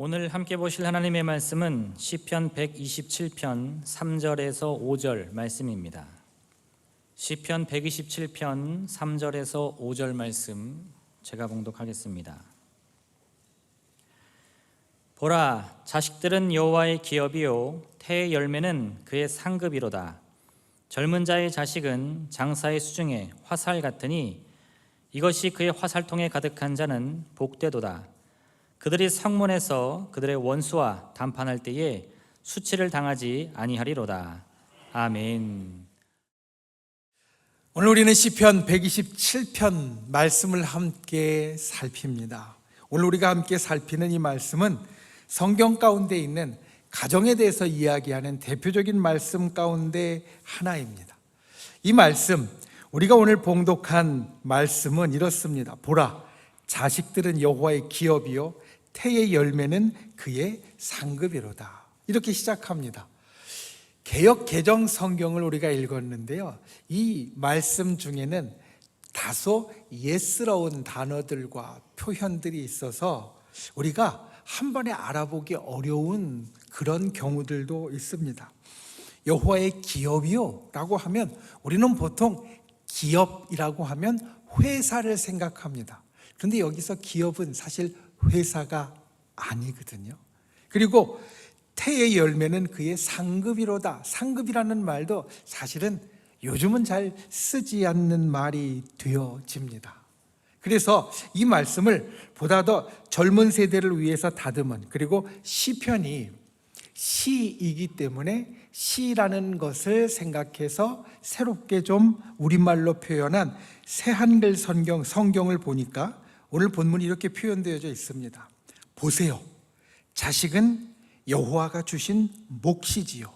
오늘 함께 보실 하나님의 말씀은 시편 127편 3절에서 5절 말씀입니다. 시편 127편 3절에서 5절 말씀 제가 봉독하겠습니다. 보라, 자식들은 여호와의 기업이요 태의 열매는 그의 상급이로다. 젊은 자의 자식은 장사의 수중에 화살 같으니 이것이 그의 화살통에 가득한 자는 복되도다. 그들이 성문에서 그들의 원수와 담판할 때에 수치를 당하지 아니하리로다. 아멘. 오늘 우리는 시편 127편 말씀을 함께 살핍니다. 오늘 우리가 함께 살피는 이 말씀은 성경 가운데 있는 가정에 대해서 이야기하는 대표적인 말씀 가운데 하나입니다. 이 말씀, 우리가 오늘 봉독한 말씀은 이렇습니다. 보라, 자식들은 여호와의 기업이요 태의 열매는 그의 상급이로다. 이렇게 시작합니다. 개역 개정 성경을 우리가 읽었는데요, 이 말씀 중에는 다소 옛스러운 단어들과 표현들이 있어서 우리가 한 번에 알아보기 어려운 그런 경우들도 있습니다. 여호와의 기업이요 라고 하면 우리는 보통 기업이라고 하면 회사를 생각합니다. 그런데 여기서 기업은 사실 회사가 아니거든요. 그리고 태의 열매는 그의 상급이로다. 상급이라는 말도 사실은 요즘은 잘 쓰지 않는 말이 되어집니다. 그래서 이 말씀을 보다 더 젊은 세대를 위해서 다듬은, 그리고 시편이 시이기 때문에 시라는 것을 생각해서 새롭게 좀 우리말로 표현한 새한글 성경을 보니까 오늘 본문이 이렇게 표현되어져 있습니다. 보세요, 자식은 여호와가 주신 몫이지요.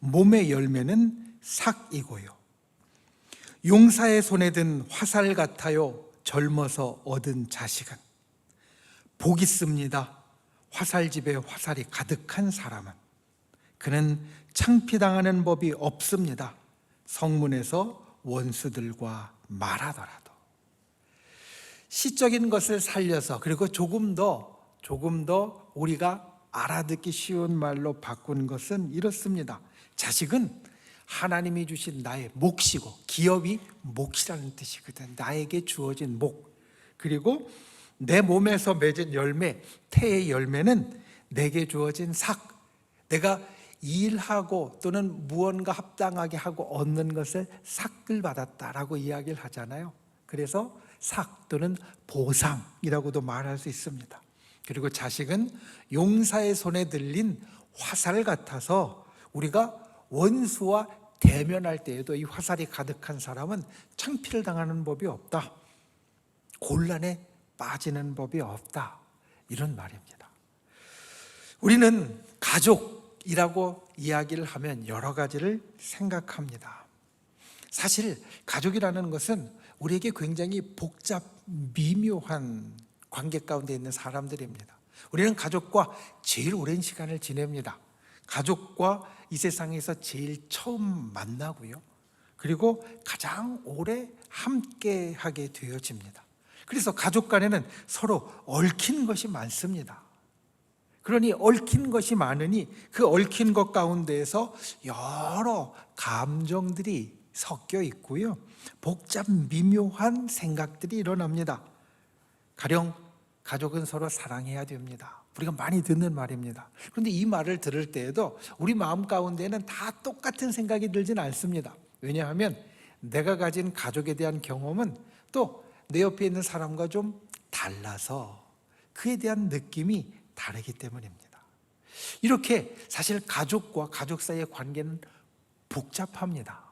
몸의 열매는 삭이고요. 용사의 손에 든 화살 같아요. 젊어서 얻은 자식은. 복 있습니다. 화살집에 화살이 가득한 사람은. 그는 창피당하는 법이 없습니다. 성문에서 원수들과 말하더라도. 시적인 것을 살려서, 그리고 조금 더 우리가 알아듣기 쉬운 말로 바꾼 것은 이렇습니다. 자식은 하나님이 주신 나의 몫이고, 기업이 몫이라는 뜻이거든. 나에게 주어진 몫. 그리고 내 몸에서 맺은 열매, 태의 열매는 내게 주어진 삭. 내가 일하고 또는 무언가 합당하게 하고 얻는 것을 삭을 받았다라고 이야기를 하잖아요. 그래서 삭 또는 보상이라고도 말할 수 있습니다. 그리고 자식은 용사의 손에 들린 화살 같아서 우리가 원수와 대면할 때에도 이 화살이 가득한 사람은 창피를 당하는 법이 없다. 곤란에 빠지는 법이 없다. 이런 말입니다. 우리는 가족이라고 이야기를 하면 여러 가지를 생각합니다. 사실 가족이라는 것은 우리에게 굉장히 복잡, 미묘한 관계 가운데 있는 사람들입니다. 우리는 가족과 제일 오랜 시간을 지냅니다. 가족과 이 세상에서 제일 처음 만나고요. 그리고 가장 오래 함께 하게 되어집니다. 그래서 가족 간에는 서로 얽힌 것이 많습니다. 그러니 얽힌 것이 많으니 그 얽힌 것 가운데에서 여러 감정들이 섞여 있고요. 복잡 미묘한 생각들이 일어납니다. 가령 가족은 서로 사랑해야 됩니다. 우리가 많이 듣는 말입니다. 그런데 이 말을 들을 때에도 우리 마음 가운데는 다 똑같은 생각이 들진 않습니다. 왜냐하면 내가 가진 가족에 대한 경험은 또 내 옆에 있는 사람과 좀 달라서 그에 대한 느낌이 다르기 때문입니다. 이렇게 사실 가족과 가족 사이의 관계는 복잡합니다.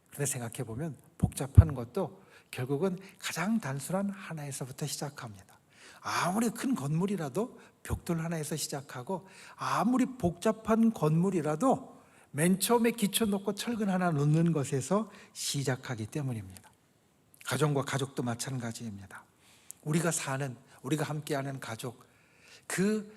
그런데 생각해 보면 복잡한 것도 결국은 가장 단순한 하나에서부터 시작합니다. 아무리 큰 건물이라도 벽돌 하나에서 시작하고, 아무리 복잡한 건물이라도 맨 처음에 기초 놓고 철근 하나 놓는 것에서 시작하기 때문입니다. 가정과 가족도 마찬가지입니다. 우리가 함께하는 가족, 그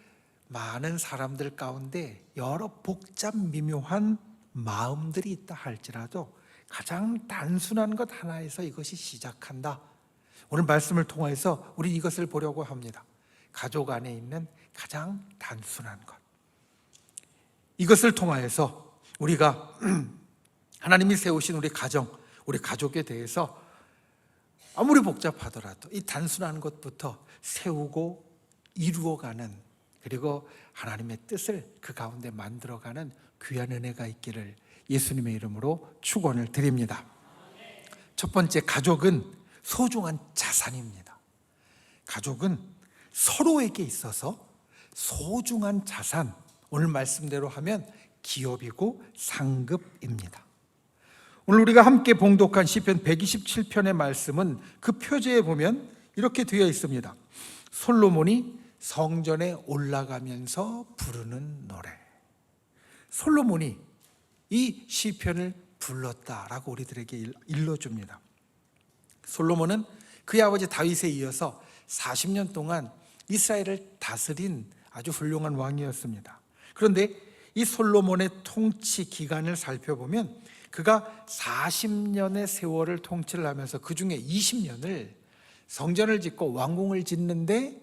많은 사람들 가운데 여러 복잡 미묘한 마음들이 있다 할지라도 가장 단순한 것 하나에서 이것이 시작한다. 오늘 말씀을 통해서 우리 이것을 보려고 합니다. 가족 안에 있는 가장 단순한 것. 이것을 통하여서 우리가 하나님이 세우신 우리 가정, 우리 가족에 대해서 아무리 복잡하더라도 이 단순한 것부터 세우고 이루어가는, 그리고 하나님의 뜻을 그 가운데 만들어가는 귀한 은혜가 있기를 예수님의 이름으로 축원을 드립니다. 첫 번째, 가족은 소중한 자산입니다. 가족은 서로에게 있어서 소중한 자산, 오늘 말씀대로 하면 기업이고 상급입니다. 오늘 우리가 함께 봉독한 시편 127편의 말씀은 그 표제에 보면 이렇게 되어 있습니다. 솔로몬이 성전에 올라가면서 부르는 노래. 솔로몬이 이 시편을 불렀다라고 우리들에게 일러줍니다. 솔로몬은 그의 아버지 다윗에 이어서 40년 동안 이스라엘을 다스린 아주 훌륭한 왕이었습니다. 그런데 이 솔로몬의 통치 기간을 살펴보면 그가 40년의 세월을 통치를 하면서 그 중에 20년을 성전을 짓고 왕궁을 짓는데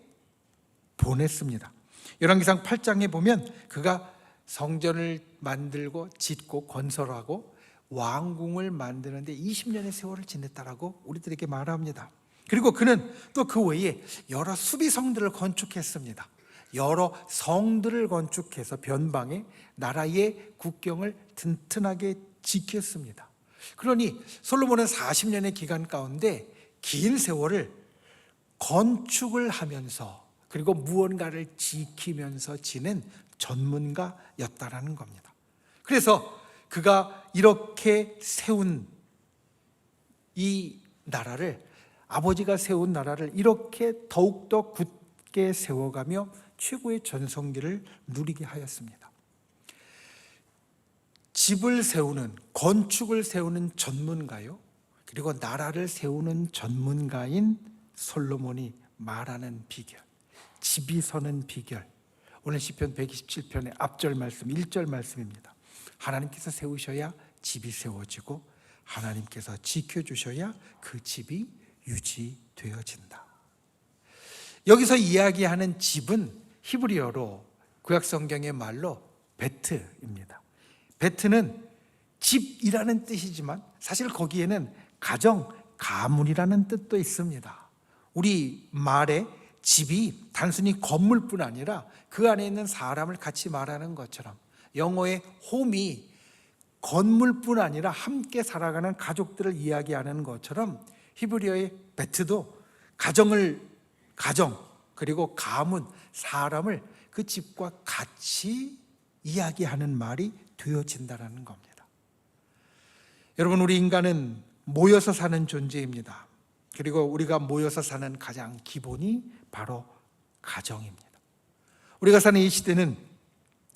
보냈습니다. 열왕기상 8장에 보면 그가 성전을 만들고 짓고 건설하고 왕궁을 만드는데 20년의 세월을 지냈다라고 우리들에게 말합니다. 그리고 그는 또 그 외에 여러 수비성들을 건축했습니다. 여러 성들을 건축해서 변방에 나라의 국경을 튼튼하게 지켰습니다. 그러니 솔로몬은 40년의 기간 가운데 긴 세월을 건축을 하면서 그리고 무언가를 지키면서 지낸 전문가였다라는 겁니다. 그래서 그가 이렇게 세운 이 나라를, 아버지가 세운 나라를 이렇게 더욱더 굳게 세워가며 최고의 전성기를 누리게 하였습니다. 집을 세우는, 건축을 세우는 전문가요, 그리고 나라를 세우는 전문가인 솔로몬이 말하는 비결, 집이 서는 비결, 오늘 시편 127편의 앞절 말씀 1절 말씀입니다. 하나님께서 세우셔야 집이 세워지고 하나님께서 지켜주셔야 그 집이 유지되어진다. 여기서 이야기하는 집은 히브리어로 구약성경의 말로 베트입니다. 베트는 집이라는 뜻이지만 사실 거기에는 가정, 가문이라는 뜻도 있습니다. 우리 말에 집이 단순히 건물뿐 아니라 그 안에 있는 사람을 같이 말하는 것처럼 영어의 홈이 건물뿐 아니라 함께 살아가는 가족들을 이야기하는 것처럼 히브리어의 베트도 가정 그리고 가문, 사람을 그 집과 같이 이야기하는 말이 되어진다는 겁니다. 여러분, 우리 인간은 모여서 사는 존재입니다. 그리고 우리가 모여서 사는 가장 기본이 바로 가정입니다. 우리가 사는 이 시대는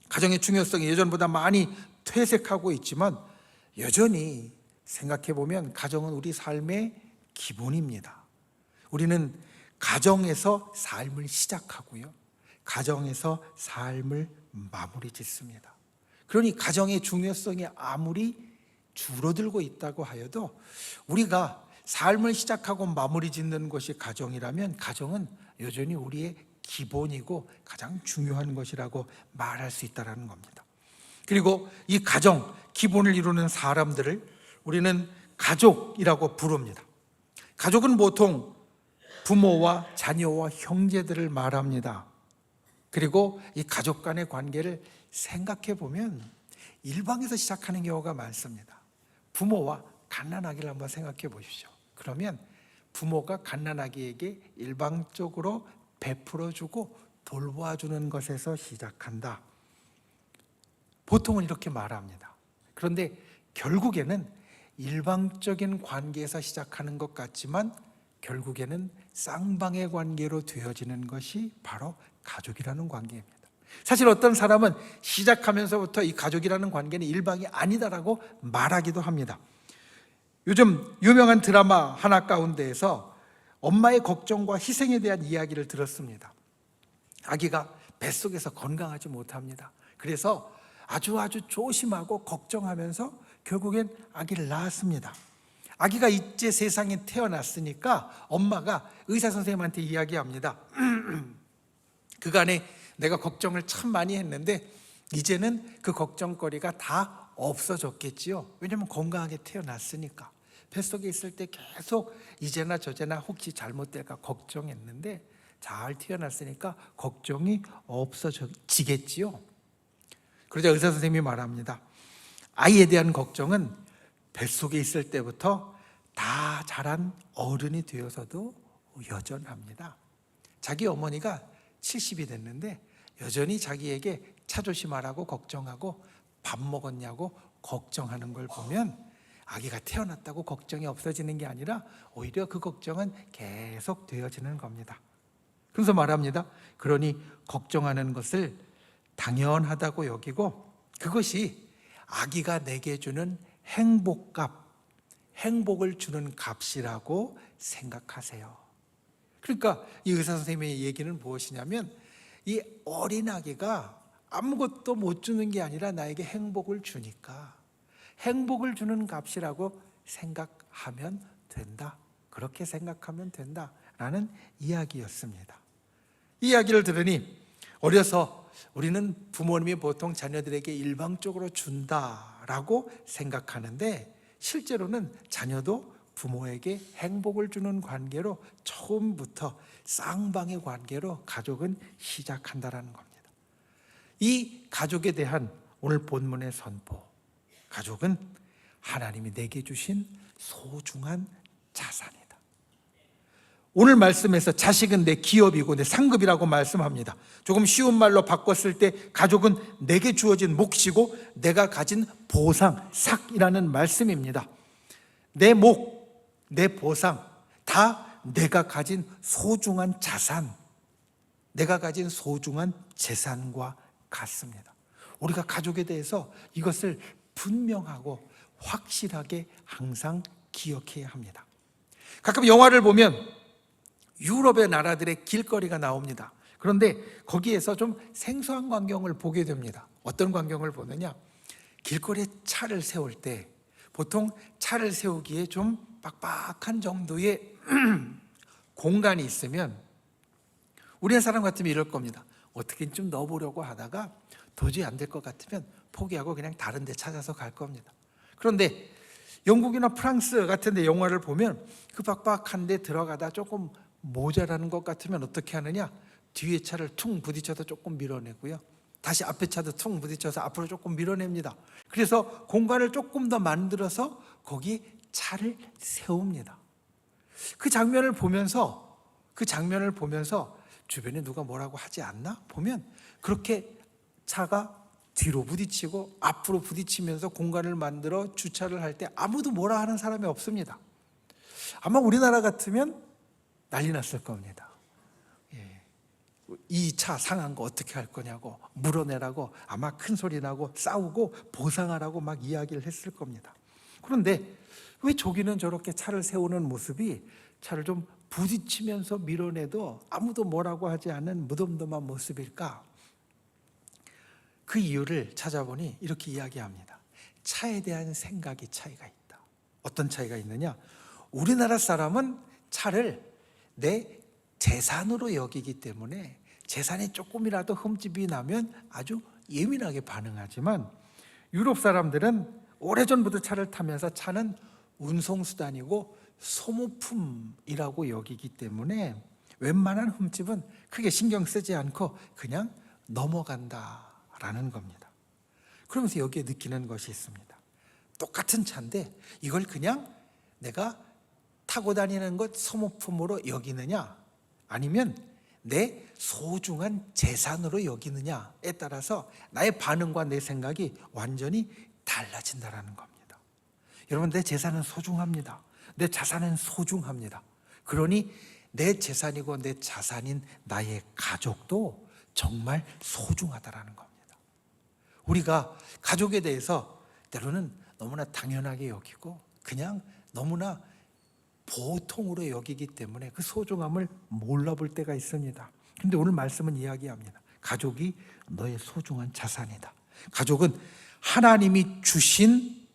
가정의 중요성이 예전보다 많이 퇴색하고 있지만 여전히 생각해 보면 가정은 우리 삶의 기본입니다. 우리는 가정에서 삶을 시작하고요, 가정에서 삶을 마무리 짓습니다. 그러니 가정의 중요성이 아무리 줄어들고 있다고 하여도 우리가 삶을 시작하고 마무리 짓는 것이 가정이라면 가정은 여전히 우리의 기본이고 가장 중요한 것이라고 말할 수 있다는 겁니다. 그리고 이 가정, 기본을 이루는 사람들을 우리는 가족이라고 부릅니다. 가족은 보통 부모와 자녀와 형제들을 말합니다. 그리고 이 가족 간의 관계를 생각해 보면 일방에서 시작하는 경우가 많습니다. 부모와 갓난아기를 한번 생각해 보십시오. 그러면 부모가 갓난아기에게 일방적으로 베풀어주고 돌보아주는 것에서 시작한다. 보통은 이렇게 말합니다. 그런데 결국에는 일방적인 관계에서 시작하는 것 같지만 결국에는 쌍방의 관계로 되어지는 것이 바로 가족이라는 관계입니다. 사실 어떤 사람은 시작하면서부터 이 가족이라는 관계는 일방이 아니다라고 말하기도 합니다. 요즘 유명한 드라마 하나 가운데에서 엄마의 걱정과 희생에 대한 이야기를 들었습니다. 아기가 뱃속에서 건강하지 못합니다. 그래서 아주 조심하고 걱정하면서 결국엔 아기를 낳았습니다. 아기가 이제 세상에 태어났으니까 엄마가 의사 선생님한테 이야기합니다. 그간에 내가 걱정을 참 많이 했는데 이제는 그 걱정거리가 다 없어졌겠지요. 왜냐하면 건강하게 태어났으니까. 뱃속에 있을 때 계속 이제나 저제나 혹시 잘못될까 걱정했는데 잘 태어났으니까 걱정이 없어지겠지요. 그러자 의사 선생님이 말합니다. 아이에 대한 걱정은 뱃속에 있을 때부터 다 자란 어른이 되어서도 여전합니다. 자기 어머니가 70이 됐는데 여전히 자기에게 차 조심하라고 걱정하고 밥 먹었냐고 걱정하는 걸 보면 아기가 태어났다고 걱정이 없어지는 게 아니라 오히려 그 걱정은 계속 되어지는 겁니다. 그래서 말합니다. 그러니 걱정하는 것을 당연하다고 여기고 그것이 아기가 내게 주는 행복을 주는 값이라고 생각하세요. 그러니까 이 의사 선생님의 얘기는 무엇이냐면 이 어린 아기가 아무것도 못 주는 게 아니라 나에게 행복을 주니까 행복을 주는 값이라고 생각하면 된다. 그렇게 생각하면 된다라는 이야기였습니다. 이 이야기를 들으니 어려서 우리는 부모님이 보통 자녀들에게 일방적으로 준다라고 생각하는데 실제로는 자녀도 부모에게 행복을 주는 관계로 처음부터 쌍방의 관계로 가족은 시작한다라는 겁니다. 이 가족에 대한 오늘 본문의 선포, 가족은 하나님이 내게 주신 소중한 자산이다. 오늘 말씀에서 자식은 내 기업이고 내 상급이라고 말씀합니다. 조금 쉬운 말로 바꿨을 때 가족은 내게 주어진 몫이고 내가 가진 보상, 삭이라는 말씀입니다. 내 목, 내 보상 다 내가 가진 소중한 자산, 내가 가진 소중한 재산과 같습니다. 우리가 가족에 대해서 이것을 분명하고 확실하게 항상 기억해야 합니다. 가끔 영화를 보면 유럽의 나라들의 길거리가 나옵니다. 그런데 거기에서 좀 생소한 광경을 보게 됩니다. 어떤 광경을 보느냐? 길거리에 차를 세울 때 보통 차를 세우기에 좀 빡빡한 정도의 공간이 있으면 우리나라 사람 같으면 이럴 겁니다. 어떻게 좀 넣어보려고 하다가 도저히 안 될 것 같으면 포기하고 그냥 다른 데 찾아서 갈 겁니다. 그런데 영국이나 프랑스 같은 데 영화를 보면 그 빡빡한 데 들어가다 조금 모자라는 것 같으면 어떻게 하느냐? 뒤에 차를 퉁 부딪혀서 조금 밀어내고요. 다시 앞에 차도 퉁 부딪혀서 앞으로 조금 밀어냅니다. 그래서 공간을 조금 더 만들어서 거기 차를 세웁니다. 그 장면을 보면서 주변에 누가 뭐라고 하지 않나? 보면 그렇게 차가 뒤로 부딪히고 앞으로 부딪히면서 공간을 만들어 주차를 할 때 아무도 뭐라 하는 사람이 없습니다. 아마 우리나라 같으면 난리 났을 겁니다. 이 차 상한 거 어떻게 할 거냐고 물어내라고 아마 큰 소리 나고 싸우고 보상하라고 막 이야기를 했을 겁니다. 그런데 왜 저기는 저렇게 차를 세우는 모습이 차를 좀 부딪히면서 밀어내도 아무도 뭐라고 하지 않는 무덤덤한 모습일까? 그 이유를 찾아보니 이렇게 이야기합니다. 차에 대한 생각이 차이가 있다. 어떤 차이가 있느냐? 우리나라 사람은 차를 내 재산으로 여기기 때문에 재산이 조금이라도 흠집이 나면 아주 예민하게 반응하지만 유럽 사람들은 오래전부터 차를 타면서 차는 운송수단이고 소모품이라고 여기기 때문에 웬만한 흠집은 크게 신경 쓰지 않고 그냥 넘어간다라는 겁니다. 그러면서 여기에 느끼는 것이 있습니다. 똑같은 차인데 이걸 그냥 내가 타고 다니는 것 소모품으로 여기느냐 아니면 내 소중한 재산으로 여기느냐에 따라서 나의 반응과 내 생각이 완전히 달라진다는 겁니다. 여러분, 내 재산은 소중합니다. 내 자산은 소중합니다. 그러니 내 재산이고 내 자산인 나의 가족도 정말 소중하다는 겁니다. 우리가 가족에 대해서 때로는 너무나 당연하게 여기고 그냥 너무나 보통으로 여기기 때문에 그 소중함을 몰라볼 때가 있습니다. 그런데 오늘 말씀은 이야기합니다. 가족이 너의 소중한 자산이다. 가족은 하나님이 주신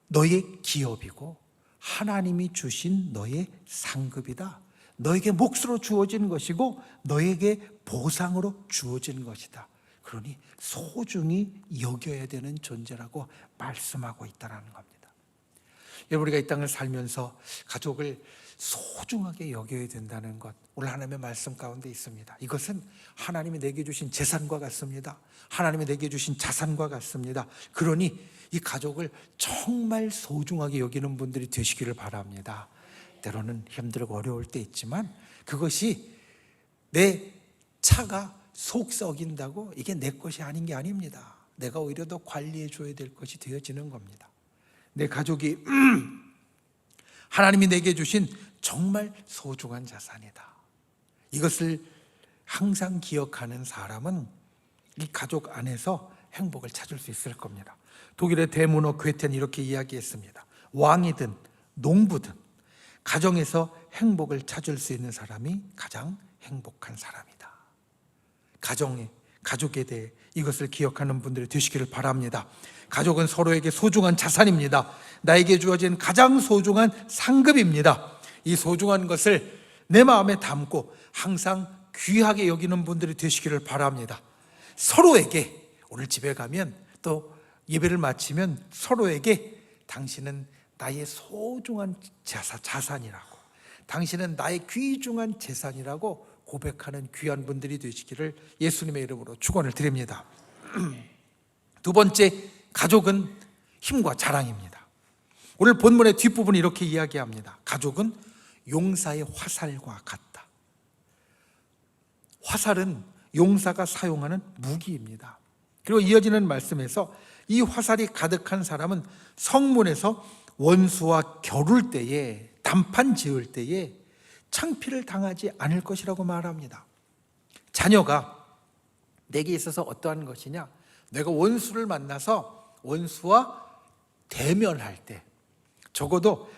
너의 기업이고 하나님이 주신 너의 상급이다. 너에게 몫으로 주어진 것이고 너에게 보상으로 주어진 것이다. 그러니 소중히 여겨야 되는 존재라고 말씀하고 있다는 겁니다. 여러분, 우리가 이 땅을 살면서 가족을 소중하게 여겨야 된다는 것, 오늘 하나님의 말씀 가운데 있습니다. 이것은 하나님이 내게 주신 재산과 같습니다. 하나님이 내게 주신 자산과 같습니다. 그러니 이 가족을 정말 소중하게 여기는 분들이 되시기를 바랍니다. 때로는 힘들고 어려울 때 있지만 그것이 내 차가 속 썩인다고 이게 내 것이 아닌 게 아닙니다. 내가 오히려 더 관리해 줘야 될 것이 되어지는 겁니다. 내 가족이 하나님이 내게 주신 정말 소중한 자산이다. 이것을 항상 기억하는 사람은 이 가족 안에서 행복을 찾을 수 있을 겁니다. 독일의 대문호 괴테는 이렇게 이야기했습니다. 왕이든 농부든 가정에서 행복을 찾을 수 있는 사람이 가장 행복한 사람이다. 가족에 대해 이것을 기억하는 분들이 되시기를 바랍니다. 가족은 서로에게 소중한 자산입니다. 나에게 주어진 가장 소중한 상급입니다. 이 소중한 것을 내 마음에 담고 항상 귀하게 여기는 분들이 되시기를 바랍니다. 서로에게 오늘 집에 가면 또 예배를 마치면 서로에게 당신은 나의 소중한 자산이라고, 당신은 나의 귀중한 재산이라고 고백하는 귀한 분들이 되시기를 예수님의 이름으로 축원을 드립니다. 두 번째, 가족은 힘과 자랑입니다. 오늘 본문의 뒷부분이 이렇게 이야기합니다. 가족은 용사의 화살과 같다. 화살은 용사가 사용하는 무기입니다. 그리고 이어지는 말씀에서 이 화살이 가득한 사람은 성문에서 원수와 겨룰 때에, 단판 지을 때에 창피를 당하지 않을 것이라고 말합니다. 자녀가 내게 있어서 어떠한 것이냐? 내가 원수를 만나서 원수와 대면할 때 적어도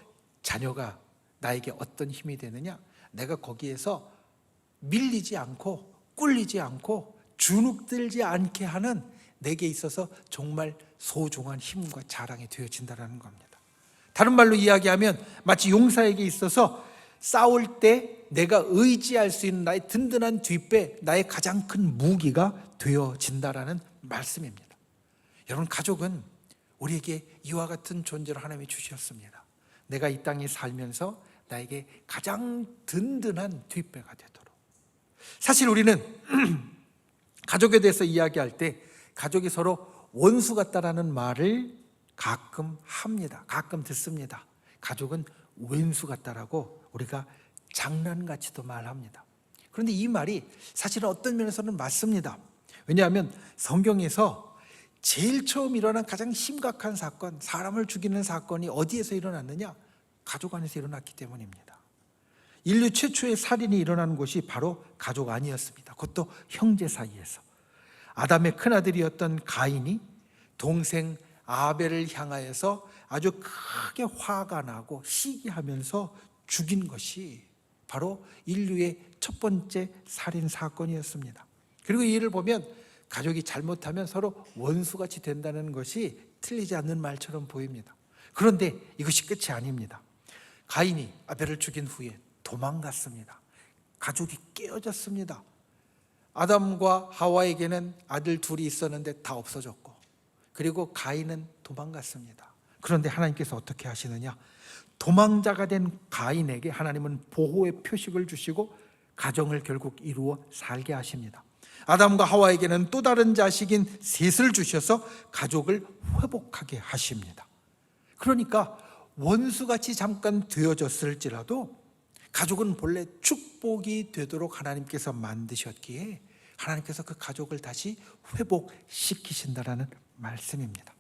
자녀가 나에게 어떤 힘이 되느냐? 내가 거기에서 밀리지 않고 꿀리지 않고 주눅들지 않게 하는 내게 있어서 정말 소중한 힘과 자랑이 되어진다는 겁니다. 다른 말로 이야기하면 마치 용사에게 있어서 싸울 때 내가 의지할 수 있는 나의 든든한 뒷배, 나의 가장 큰 무기가 되어진다라는 말씀입니다. 여러분, 가족은 우리에게 이와 같은 존재를 하나님이 주셨습니다. 내가 이 땅에 살면서 나에게 가장 든든한 뒷배가 되도록. 사실 우리는 가족에 대해서 이야기할 때 가족이 서로 원수 같다라는 말을 가끔 합니다. 가끔 듣습니다. 가족은 왼수 같다라고 우리가 장난같이도 말합니다. 그런데 이 말이 사실은 어떤 면에서는 맞습니다. 왜냐하면 성경에서 제일 처음 일어난 가장 심각한 사건, 사람을 죽이는 사건이 어디에서 일어났느냐? 가족 안에서 일어났기 때문입니다. 인류 최초의 살인이 일어난 곳이 바로 가족 안이었습니다. 그것도 형제 사이에서. 아담의 큰아들이었던 가인이 동생 아벨을 향하여서 아주 크게 화가 나고 시기하면서 죽인 것이 바로 인류의 첫 번째 살인 사건이었습니다. 그리고 이 일을 보면 가족이 잘못하면 서로 원수같이 된다는 것이 틀리지 않는 말처럼 보입니다. 그런데 이것이 끝이 아닙니다. 가인이 아벨을 죽인 후에 도망갔습니다. 가족이 깨어졌습니다. 아담과 하와에게는 아들 둘이 있었는데 다 없어졌고, 그리고 가인은 도망갔습니다. 그런데 하나님께서 어떻게 하시느냐? 도망자가 된 가인에게 하나님은 보호의 표식을 주시고 가정을 결국 이루어 살게 하십니다. 아담과 하와에게는 또 다른 자식인 셋을 주셔서 가족을 회복하게 하십니다. 그러니까 원수같이 잠깐 되어졌을지라도 가족은 본래 축복이 되도록 하나님께서 만드셨기에 하나님께서 그 가족을 다시 회복시키신다라는 말씀입니다.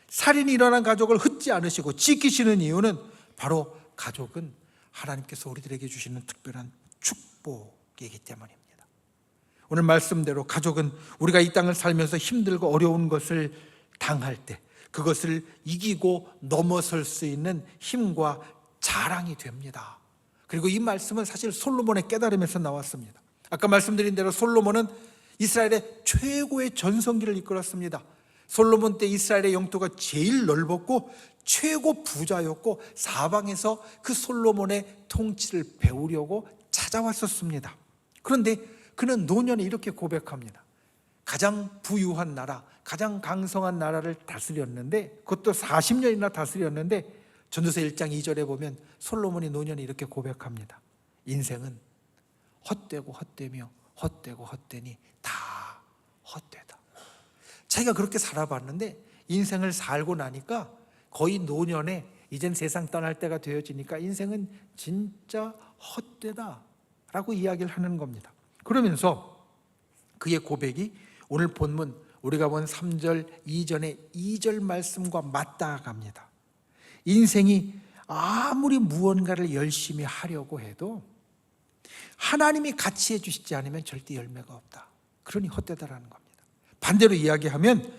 살인이 일어난 가족을 흩지 않으시고 지키시는 이유는 바로 가족은 하나님께서 우리들에게 주시는 특별한 축복이기 때문입니다. 오늘 말씀대로 가족은 우리가 이 땅을 살면서 힘들고 어려운 것을 당할 때 그것을 이기고 넘어설 수 있는 힘과 자랑이 됩니다. 그리고 이 말씀은 사실 솔로몬의 깨달음에서 나왔습니다. 아까 말씀드린 대로 솔로몬은 이스라엘의 최고의 전성기를 이끌었습니다. 솔로몬 때 이스라엘의 영토가 제일 넓었고 최고 부자였고 사방에서 그 솔로몬의 통치를 배우려고 찾아왔었습니다. 그런데 그는 노년에 이렇게 고백합니다. 가장 부유한 나라, 가장 강성한 나라를 다스렸는데, 그것도 40년이나 다스렸는데, 전도서 1장 2절에 보면 솔로몬이 노년에 이렇게 고백합니다. 인생은 헛되고 헛되며 헛되고 헛되니 다 헛되다. 자기가 그렇게 살아봤는데 인생을 살고 나니까 거의 노년에 이젠 세상 떠날 때가 되어지니까 인생은 진짜 헛되다 라고 이야기를 하는 겁니다. 그러면서 그의 고백이 오늘 본문 우리가 본 3절 이전의 2절 말씀과 맞닿아갑니다. 인생이 아무리 무언가를 열심히 하려고 해도 하나님이 같이 해주시지 않으면 절대 열매가 없다. 그러니 헛되다라는 겁니다. 반대로 이야기하면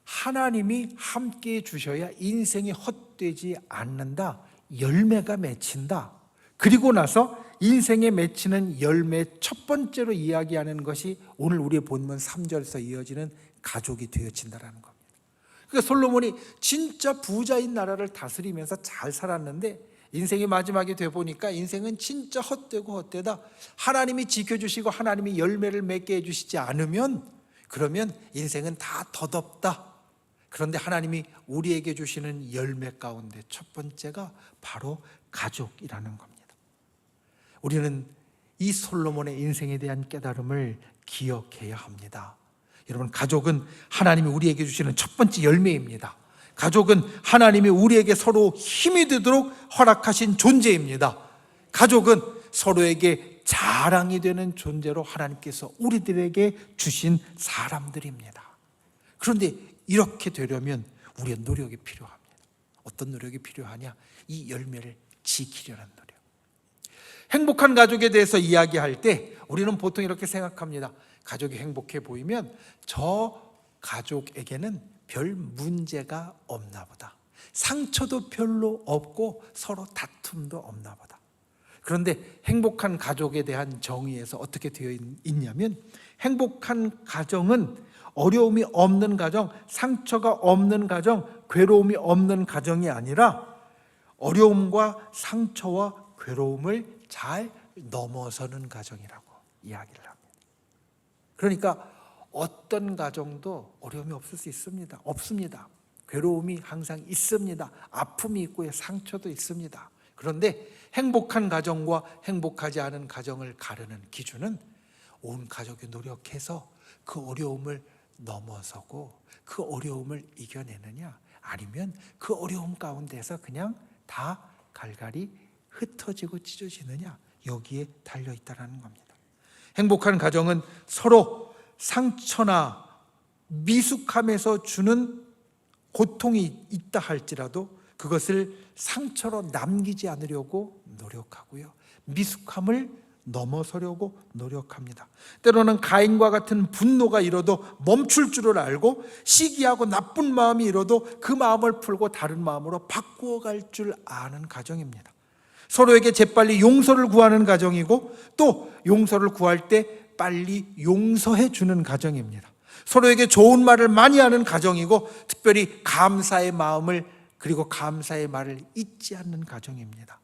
하나님이 함께 해주셔야 인생이 헛되지 않는다. 열매가 맺힌다. 그리고 나서 인생에 맺히는 열매 첫 번째로 이야기하는 것이 오늘 우리의 본문 3절에서 이어지는 가족이 되어진다는 겁니다. 그러니까 솔로몬이 진짜 부자인 나라를 다스리면서 잘 살았는데 인생이 마지막에 돼 보니까 인생은 진짜 헛되고 헛되다. 하나님이 지켜주시고 하나님이 열매를 맺게 해주시지 않으면 그러면 인생은 다 덧없다. 그런데 하나님이 우리에게 주시는 열매 가운데 첫 번째가 바로 가족이라는 겁니다. 우리는 이 솔로몬의 인생에 대한 깨달음을 기억해야 합니다. 여러분, 가족은 하나님이 우리에게 주시는 첫 번째 열매입니다. 가족은 하나님이 우리에게 서로 힘이 되도록 허락하신 존재입니다. 가족은 서로에게 자랑이 되는 존재로 하나님께서 우리들에게 주신 사람들입니다. 그런데 이렇게 되려면 우리의 노력이 필요합니다. 어떤 노력이 필요하냐? 이 열매를 지키려는 노력. 행복한 가족에 대해서 이야기할 때 우리는 보통 이렇게 생각합니다. 가족이 행복해 보이면 저 가족에게는 별 문제가 없나 보다. 상처도 별로 없고 서로 다툼도 없나 보다. 그런데 행복한 가족에 대한 정의에서 어떻게 되어 있냐면 행복한 가정은 어려움이 없는 가정, 상처가 없는 가정, 괴로움이 없는 가정이 아니라 어려움과 상처와 괴로움을 잘 넘어서는 가정이라고 이야기를 합니다. 그러니까 어떤 가정도 어려움이 없을 수 있습니다. 없습니다. 괴로움이 항상 있습니다. 아픔이 있고요, 상처도 있습니다. 그런데 행복한 가정과 행복하지 않은 가정을 가르는 기준은 온 가족이 노력해서 그 어려움을 넘어서고 그 어려움을 이겨내느냐, 아니면 그 어려움 가운데서 그냥 다 갈갈이 흩어지고 찢어지느냐, 여기에 달려있다는 겁니다. 행복한 가정은 서로 상처나 미숙함에서 주는 고통이 있다 할지라도 그것을 상처로 남기지 않으려고 노력하고요, 미숙함을 넘어서려고 노력합니다. 때로는 가인과 같은 분노가 일어도 멈출 줄을 알고 시기하고 나쁜 마음이 일어도 그 마음을 풀고 다른 마음으로 바꾸어갈 줄 아는 가정입니다. 서로에게 재빨리 용서를 구하는 가정이고 또 용서를 구할 때 빨리 용서해 주는 가정입니다. 서로에게 좋은 말을 많이 하는 가정이고 특별히 감사의 마음을 그리고 감사의 말을 잊지 않는 가정입니다.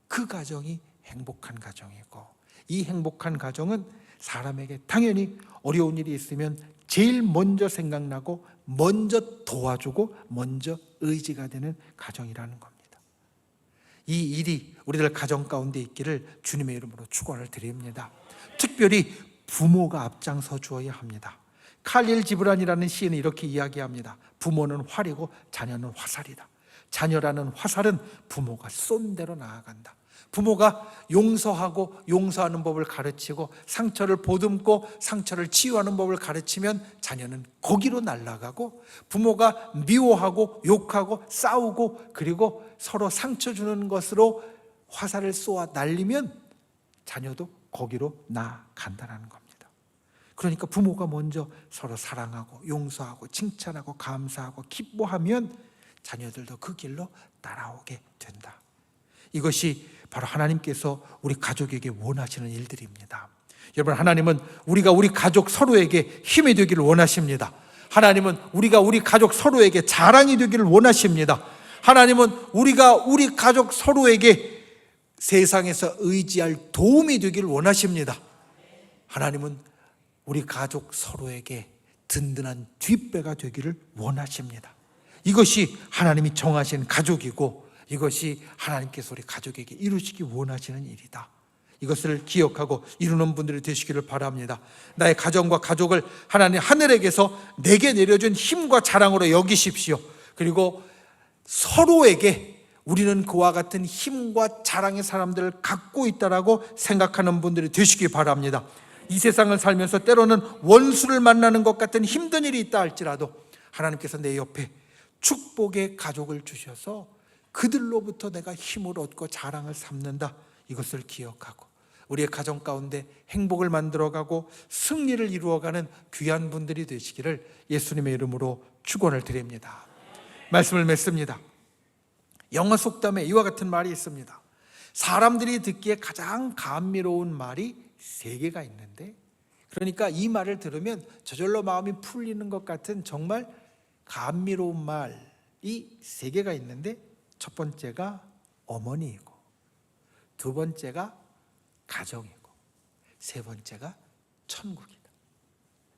그 가정이 행복한 가정이고, 이 행복한 가정은 사람에게 당연히 어려운 일이 있으면 제일 먼저 생각나고 먼저 도와주고 먼저 의지가 되는 가정이라는 겁니다. 이 일이 우리들 가정 가운데 있기를 주님의 이름으로 축원을 드립니다. 특별히 부모가 앞장서 주어야 합니다. 칼릴 지브란이라는 시인은 이렇게 이야기합니다. 부모는 활이고 자녀는 화살이다. 자녀라는 화살은 부모가 쏜 대로 나아간다. 부모가 용서하고 용서하는 법을 가르치고 상처를 보듬고 상처를 치유하는 법을 가르치면 자녀는 거기로 날아가고, 부모가 미워하고 욕하고 싸우고 그리고 서로 상처 주는 것으로 화살을 쏘아 날리면 자녀도 거기로 나아간다는 겁니다. 그러니까 부모가 먼저 서로 사랑하고 용서하고 칭찬하고 감사하고 기뻐하면 자녀들도 그 길로 따라오게 된다. 이것이 바로 하나님께서 우리 가족에게 원하시는 일들입니다. 여러분, 하나님은 우리가 우리 가족 서로에게 힘이 되기를 원하십니다. 하나님은 우리가 우리 가족 서로에게 자랑이 되기를 원하십니다. 하나님은 우리가 우리 가족 서로에게 세상에서 의지할 도움이 되기를 원하십니다. 하나님은 우리 가족 서로에게 든든한 뒷배가 되기를 원하십니다. 이것이 하나님이 정하신 가족이고, 이것이 하나님께서 우리 가족에게 이루시기 원하시는 일이다. 이것을 기억하고 이루는 분들이 되시기를 바랍니다. 나의 가정과 가족을 하나님 하늘에게서 내게 내려준 힘과 자랑으로 여기십시오. 그리고 서로에게 우리는 그와 같은 힘과 자랑의 사람들을 갖고 있다라고 생각하는 분들이 되시기 바랍니다. 이 세상을 살면서 때로는 원수를 만나는 것 같은 힘든 일이 있다 할지라도 하나님께서 내 옆에 축복의 가족을 주셔서 그들로부터 내가 힘을 얻고 자랑을 삼는다. 이것을 기억하고 우리의 가정 가운데 행복을 만들어가고 승리를 이루어가는 귀한 분들이 되시기를 예수님의 이름으로 축원을 드립니다. 말씀을 맺습니다. 영어 속담에 이와 같은 말이 있습니다. 사람들이 듣기에 가장 감미로운 말이 3개가 있는데, 그러니까 이 말을 들으면 저절로 마음이 풀리는 것 같은 정말 감미로운 말이 3개가 있는데, 첫 번째가 어머니이고, 두 번째가 가정이고, 세 번째가 천국이다.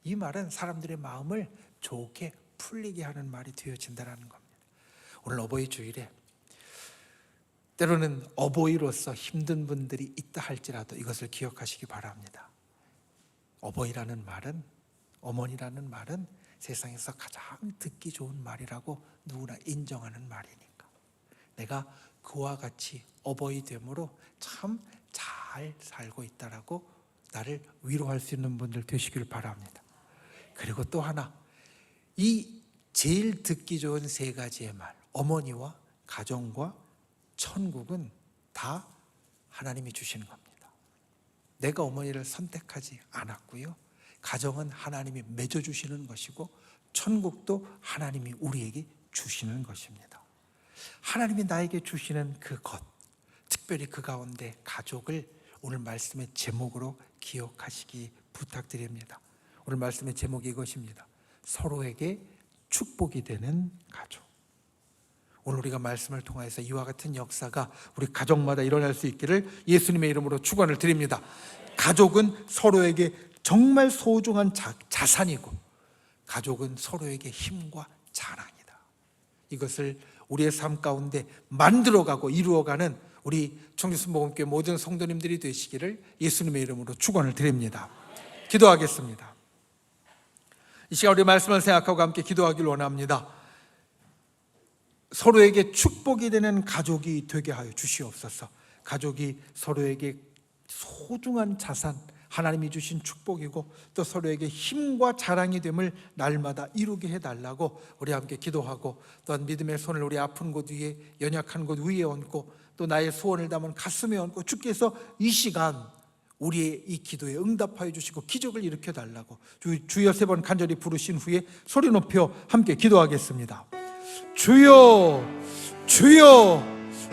이 말은 사람들의 마음을 좋게 풀리게 하는 말이 되어진다는 겁니다. 오늘 어버이 주일에 때로는 어버이로서 힘든 분들이 있다 할지라도 이것을 기억하시기 바랍니다. 어버이라는 말은, 어머니라는 말은 세상에서 가장 듣기 좋은 말이라고 누구나 인정하는 말이니까 내가 그와 같이 어버이 됨으로 참 잘 살고 있다라고 나를 위로할 수 있는 분들 되시길 바랍니다. 그리고 또 하나, 이 제일 듣기 좋은 3가지의 말, 어머니와 가정과 천국은 다 하나님이 주시는 겁니다. 내가 어머니를 선택하지 않았고요, 가정은 하나님이 맺어주시는 것이고, 천국도 하나님이 우리에게 주시는 것입니다. 하나님이 나에게 주시는 그 것, 특별히 그 가운데 가족을 오늘 말씀의 제목으로 기억하시기 부탁드립니다. 오늘 말씀의 제목이 이것입니다. 서로에게 축복이 되는 가족. 오늘 우리가 말씀을 통해서 이와 같은 역사가 우리 가족마다 일어날 수 있기를 예수님의 이름으로 축원을 드립니다. 가족은 서로에게 정말 소중한 자산이고, 가족은 서로에게 힘과 자랑이다. 이것을 우리의 삶 가운데 만들어가고 이루어가는 우리 청주순복음교회 모든 성도님들이 되시기를 예수님의 이름으로 축원을 드립니다. 기도하겠습니다. 이 시간 우리 말씀을 생각하고 함께 기도하길 원합니다. 서로에게 축복이 되는 가족이 되게 하여 주시옵소서. 가족이 서로에게 소중한 자산, 하나님이 주신 축복이고, 또 서로에게 힘과 자랑이 됨을 날마다 이루게 해달라고 우리 함께 기도하고, 또한 믿음의 손을 우리 아픈 곳 위에, 연약한 곳 위에 얹고, 또 나의 소원을 담은 가슴에 얹고, 주께서 이 시간 우리의 이 기도에 응답하여 주시고 기적을 일으켜 달라고 주여 3번 간절히 부르신 후에 소리 높여 함께 기도하겠습니다. 주여, 주여,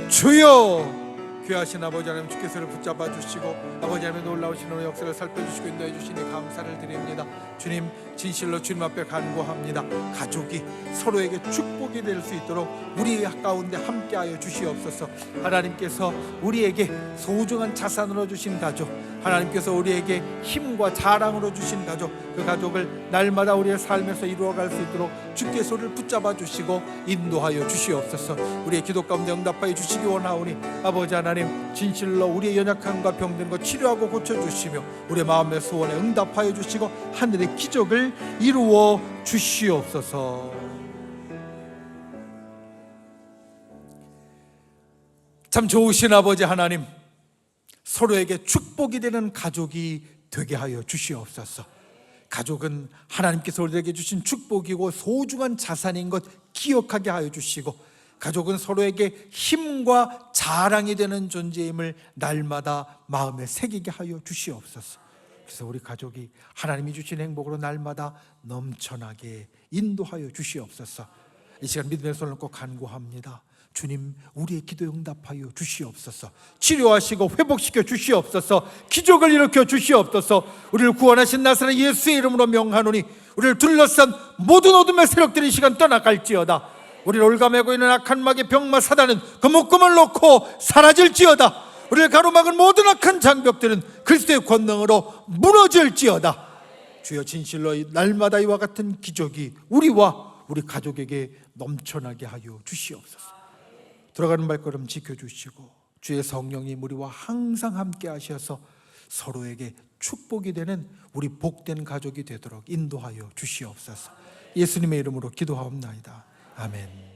주여. 귀하신 아버지 하나님, 주께서를 붙잡아 주시고 아버지 하나님의 놀라우신 은혜 역사를 살펴주시고 인도해 주시니 감사를 드립니다. 주님, 진실로 주님 앞에 간구합니다. 가족이 서로에게 축복이 될 수 있도록 우리 가운데 함께하여 주시옵소서. 하나님께서 우리에게 소중한 자산으로 주신 가족, 하나님께서 우리에게 힘과 자랑으로 주신 가족, 그 가족을 날마다 우리의 삶에서 이루어갈 수 있도록 주께서 우리를 붙잡아 주시고 인도하여 주시옵소서. 우리의 기도 가운데 응답하여 주시기 원하오니 아버지 하나님, 진실로 우리의 연약함과 병든 것 치료하고 고쳐주시며 우리의 마음의 소원에 응답하여 주시고 하늘의 기적을 이루어 주시옵소서. 참 좋으신 아버지 하나님, 서로에게 축복이 되는 가족이 되게 하여 주시옵소서. 가족은 하나님께서 우리에게 주신 축복이고 소중한 자산인 것 기억하게 하여 주시고, 가족은 서로에게 힘과 자랑이 되는 존재임을 날마다 마음에 새기게 하여 주시옵소서. 그래서 우리 가족이 하나님이 주신 행복으로 날마다 넘쳐나게 인도하여 주시옵소서. 이 시간 믿음의 손을 꼭 간구합니다. 주님, 우리의 기도 응답하여 주시옵소서. 치료하시고 회복시켜 주시옵소서. 기적을 일으켜 주시옵소서. 우리를 구원하신 나사렛 예수의 이름으로 명하노니 우리를 둘러싼 모든 어둠의 세력들이 이 시간 떠나갈지어다. 우리를 올가매고 있는 악한 마귀 병마 사단은 그 묶음을 놓고 사라질지어다. 우리를 가로막은 모든 악한 장벽들은 그리스도의 권능으로 무너질지어다. 주여, 진실로 날마다 이와 같은 기적이 우리와 우리 가족에게 넘쳐나게 하여 주시옵소서. 들어가는 발걸음 지켜주시고 주의 성령님 우리와 항상 함께 하셔서 서로에게 축복이 되는 우리 복된 가족이 되도록 인도하여 주시옵소서. 예수님의 이름으로 기도하옵나이다. 아멘.